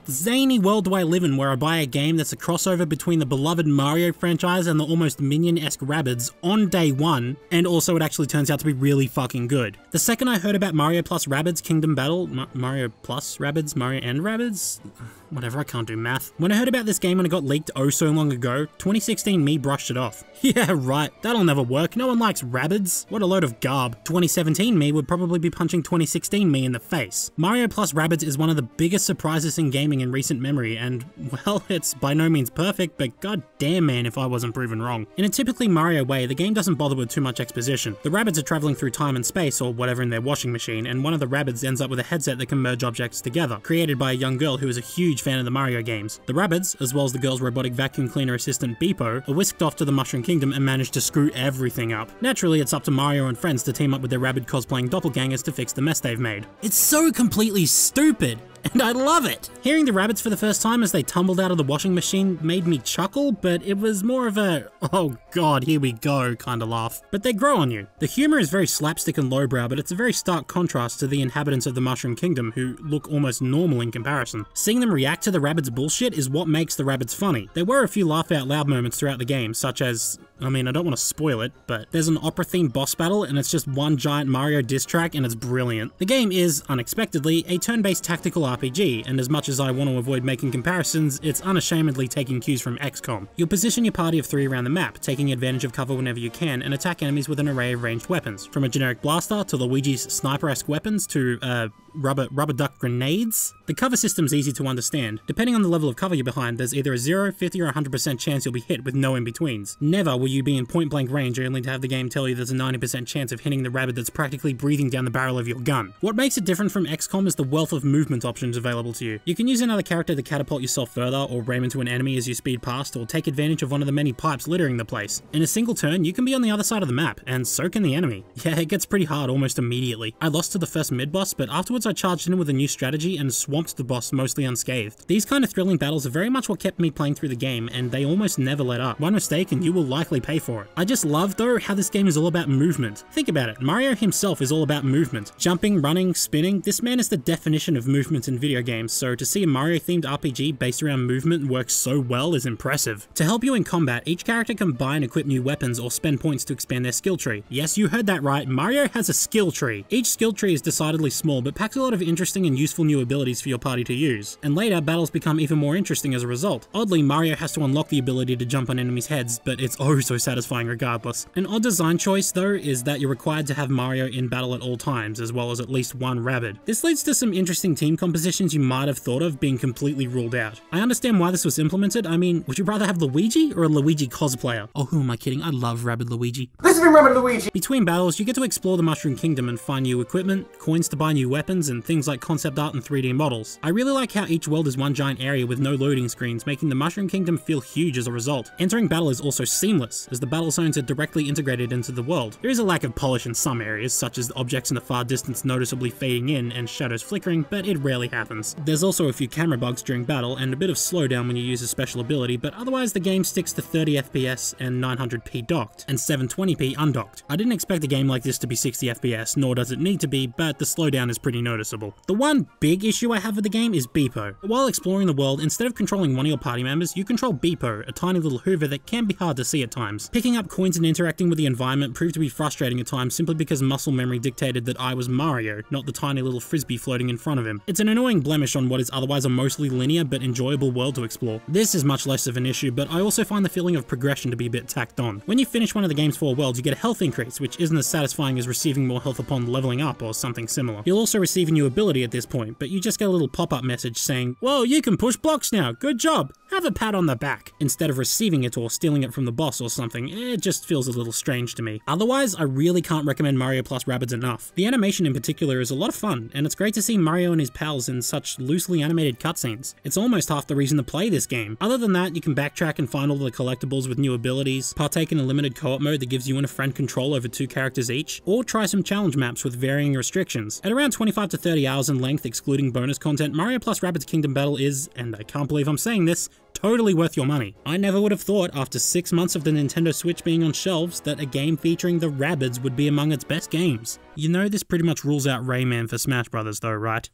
what zany world do I live in where I buy a game that's a crossover between the beloved Mario franchise and the almost Minion-esque Rabbids on day one, and also it actually turns out to be really fucking good. The second I heard about Mario plus Rabbids Kingdom Battle, Mario plus Rabbids, Mario and Rabbids? Whatever, I can't do math. When I heard about this game when it got leaked oh so long ago, 2016 me brushed it off. Yeah, right, that'll never work, no one likes Rabbids. What a load of garb. 2017 me would probably be punching 2016 me in the face. Mario plus Rabbids is one of the biggest surprises in gaming in recent memory, and, well, it's by no means perfect, but god damn man if I wasn't proven wrong. In a typically Mario way, the game doesn't bother with too much exposition. The Rabbids are traveling through time and space, or whatever in their washing machine, and one of the Rabbids ends up with a headset that can merge objects together, created by a young girl who is a huge fan of the Mario games. The Rabbids, as well as the girl's robotic vacuum cleaner assistant Beepo, are whisked off to the Mushroom Kingdom and manage to screw everything up. Naturally, it's up to Mario and friends to team up with their Rabbid cosplaying doppelgangers to fix the mess they've made. It's so completely stupid! And I love it! Hearing the Rabbids for the first time as they tumbled out of the washing machine made me chuckle, but it was more of a, oh god, here we go kind of laugh. But they grow on you. The humor is very slapstick and lowbrow, but it's a very stark contrast to the inhabitants of the Mushroom Kingdom who look almost normal in comparison. Seeing them react to the Rabbids' bullshit is what makes the Rabbids funny. There were a few laugh out loud moments throughout the game, such as, I mean, I don't want to spoil it, but there's an opera-themed boss battle and it's just one giant Mario diss track and it's brilliant. The game is, unexpectedly, a turn-based tactical RPG, and as much as I want to avoid making comparisons, it's unashamedly taking cues from XCOM. You'll position your party of 3 around the map, taking advantage of cover whenever you can, and attack enemies with an array of ranged weapons, from a generic blaster to Luigi's sniper-esque weapons to, rubber duck grenades. The cover system's easy to understand. Depending on the level of cover you're behind, there's either a 0, 50 or 100% chance you'll be hit with no in-betweens. Never will you be in point-blank range only to have the game tell you there's a 90% chance of hitting the Rabbid that's practically breathing down the barrel of your gun. What makes it different from XCOM is the wealth of movement options available to you. You can use another character to catapult yourself further, or ram into an enemy as you speed past, or take advantage of one of the many pipes littering the place. In a single turn, you can be on the other side of the map, and so can the enemy. Yeah, it gets pretty hard almost immediately. I lost to the first mid-boss, but afterwards I charged in with a new strategy and swamped the boss mostly unscathed. These kind of thrilling battles are very much what kept me playing through the game, and they almost never let up. One mistake and you will likely pay for it. I just love, though, how this game is all about movement. Think about it, Mario himself is all about movement. Jumping, running, spinning, this man is the definition of movement in video games, so to see a Mario-themed RPG based around movement work so well is impressive. To help you in combat, each character can buy and equip new weapons or spend points to expand their skill tree. Yes, you heard that right, Mario has a skill tree. Each skill tree is decidedly small, but packs a lot of interesting and useful new abilities for your party to use. And later, battles become even more interesting as a result. Oddly, Mario has to unlock the ability to jump on enemies' heads, but it's oh so satisfying regardless. An odd design choice, though, is that you're required to have Mario in battle at all times, as well as at least one Rabbid. This leads to some interesting team compositions you might have thought of being completely ruled out. I understand why this was implemented. I mean, would you rather have Luigi or a Luigi cosplayer? Oh, who am I kidding? I love Rabbid Luigi. Listen to me, Rabbid Luigi! Between battles, you get to explore the Mushroom Kingdom and find new equipment, coins to buy new weapons, and things like concept art and 3D models. I really like how each world is one giant area with no loading screens, making the Mushroom Kingdom feel huge as a result. Entering battle is also seamless, as the battle zones are directly integrated into the world. There is a lack of polish in some areas, such as objects in the far distance noticeably fading in and shadows flickering, but it rarely happens. There's also a few camera bugs during battle and a bit of slowdown when you use a special ability, but otherwise the game sticks to 30 FPS and 900p docked, and 720p undocked. I didn't expect a game like this to be 60 FPS, nor does it need to be, but the slowdown is pretty noticeable. The one big issue I have with the game is Beepo. While exploring the world, instead of controlling one of your party members, you control Beepo, a tiny little hoover that can be hard to see at times. Picking up coins and interacting with the environment proved to be frustrating at times simply because muscle memory dictated that I was Mario, not the tiny little frisbee floating in front of him. It's an annoying blemish on what is otherwise a mostly linear but enjoyable world to explore. This is much less of an issue, but I also find the feeling of progression to be a bit tacked on. When you finish one of the game's 4 worlds, you get a health increase, which isn't as satisfying as receiving more health upon leveling up or something similar. You'll also receive a new ability at this point, but you just get a little pop-up message saying, "Whoa, you can push blocks now, good job, have a pat on the back," instead of receiving it or stealing it from the boss or something. It just feels a little strange to me. Otherwise, I really can't recommend Mario plus Rabbids enough. The animation in particular is a lot of fun, and it's great to see Mario and his pals in such loosely animated cutscenes. It's almost half the reason to play this game. Other than that, you can backtrack and find all the collectibles with new abilities, partake in a limited co-op mode that gives you and a friend control over 2 characters each, or try some challenge maps with varying restrictions. At around 25 to 30 hours in length, excluding bonus content, Mario plus Rabbids Kingdom Battle is, and I can't believe I'm saying this, totally worth your money. I never would have thought, after 6 months of the Nintendo Switch being on shelves, that a game featuring the Rabbids would be among its best games. You know this pretty much rules out Rayman for Smash Brothers though, right?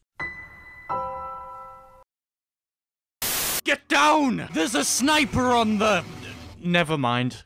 Get down! There's a sniper on the... Never mind.